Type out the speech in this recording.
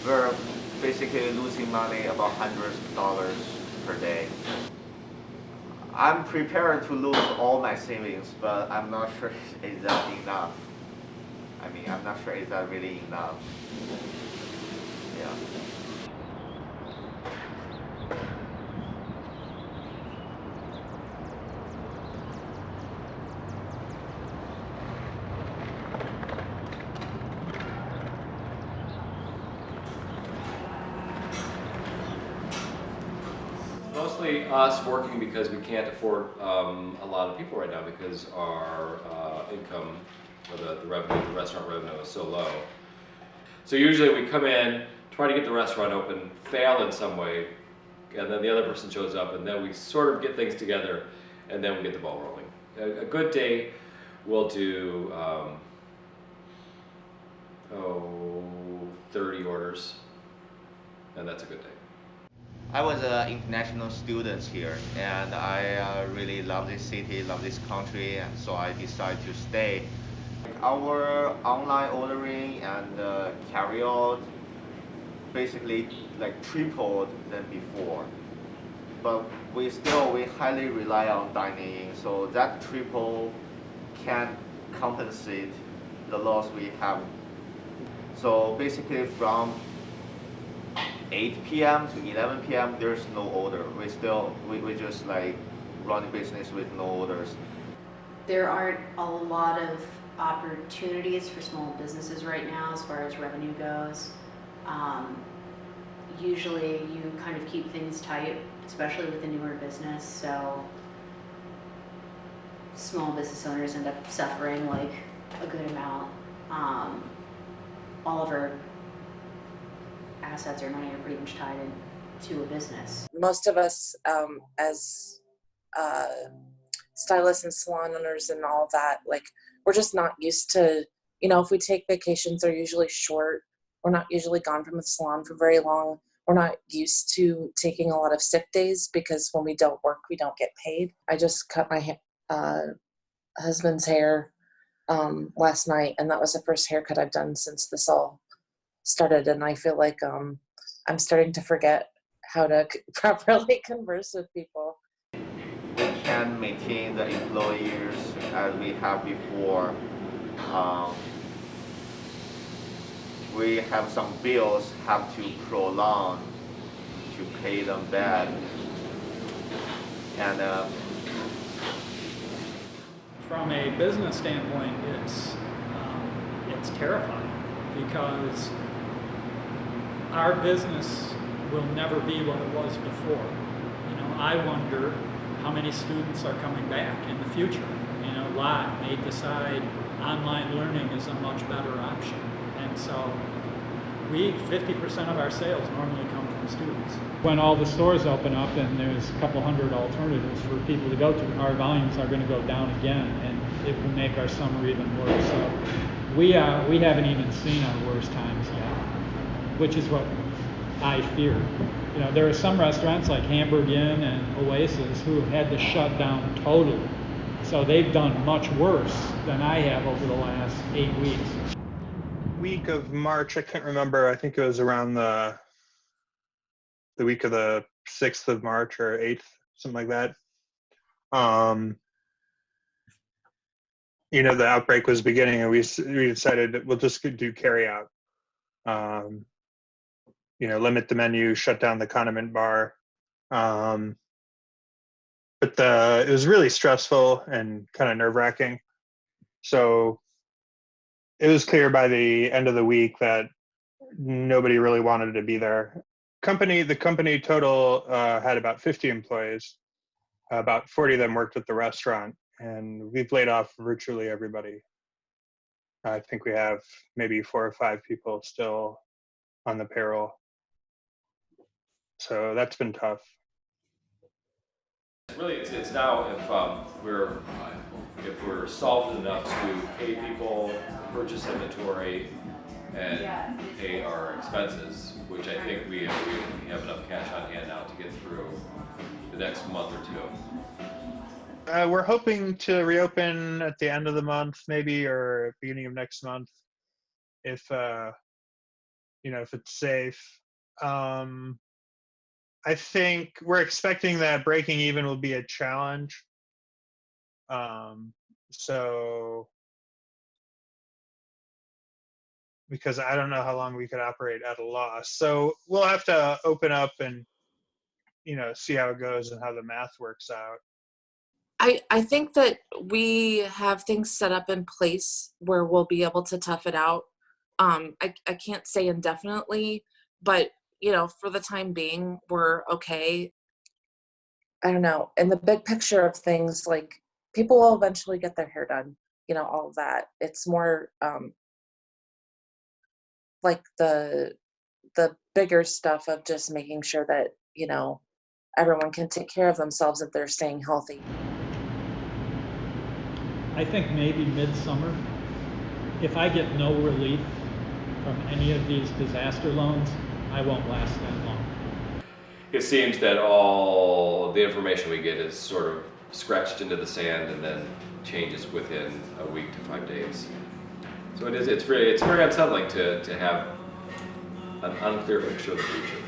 we're basically losing money about hundreds of dollars per day. I'm prepared to lose all my savings, but I'm not sure is that enough. I mean, I'm not sure is that really enough. Yeah. Mostly us working because we can't afford a lot of people right now because our income or the revenue, the restaurant revenue is so low. So usually we come in, try to get the restaurant open, fail in some way, and then the other person shows up, and then we sort of get things together, and then we get the ball rolling. A good day, we'll do 30 orders, and that's a good day. I was an international student here, and I really love this city, love this country, and so I decided to stay. Our online ordering and carry-out basically like tripled than before, but we highly rely on dining in, so that triple can't compensate the loss we have. So basically from 8 p.m. to 11 p.m. there's no order. We just like run business with no orders. There aren't a lot of opportunities for small businesses right now as far as revenue goes. Usually you kind of keep things tight, especially with a newer business, so small business owners end up suffering like a good amount. All of our assets or money are pretty much tied into a business. Most of us, as stylists and salon owners and all of that, like, we're just not used to, if we take vacations, they're usually short. We're not usually gone from the salon for very long. We're not used to taking a lot of sick days because when we don't work, we don't get paid. I just cut my husband's hair last night, and that was the first haircut I've done since this all started, and I feel like I'm starting to forget how to properly converse with people. We can maintain the employees as we have before. Um, we have some bills have to prolong to pay them back, and From a business standpoint, it's terrifying because our business will never be what it was before. I wonder how many students are coming back in the future. A lot may decide online learning is a much better option. And so 50% of our sales normally come from students. When all the stores open up and there's a couple hundred alternatives for people to go to, our volumes are going to go down again, and it will make our summer even worse. So we haven't even seen our worst times yet, which is what I fear. There are some restaurants like Hamburg Inn and Oasis who have had to shut down totally. So they've done much worse than I have over the last 8 weeks. Week of March, I can't remember. I think it was around the week of the 6th of March or 8th, something like that. The outbreak was beginning, and we decided that we'll just do carry out. Limit the menu, shut down the condiment bar. But it was really stressful and kind of nerve-wracking. So it was clear by the end of the week that nobody really wanted to be there. The company total had about 50 employees. About 40 of them worked at the restaurant, and we've laid off virtually everybody. I think we have maybe 4 or 5 people still on the payroll. So that's been tough. Really, it's now if we're solvent enough to pay people, purchase inventory, and pay our expenses, which I think we have enough cash on hand now to get through the next month or two. We're hoping to reopen at the end of the month, maybe, or beginning of next month, if if it's safe. I think we're expecting that breaking even will be a challenge. So, because I don't know how long we could operate at a loss. So we'll have to open up and, see how it goes and how the math works out. I think that we have things set up in place where we'll be able to tough it out. I can't say indefinitely, but for the time being, we're okay. I don't know. In the big picture of things, like people will eventually get their hair done, all of that. It's more like the bigger stuff of just making sure that, everyone can take care of themselves if they're staying healthy. I think maybe midsummer. If I get no relief from any of these disaster loans, I won't last that long. It seems that all the information we get is sort of scratched into the sand and then changes within a week to 5 days. So it's very unsettling to have an unclear picture of the future.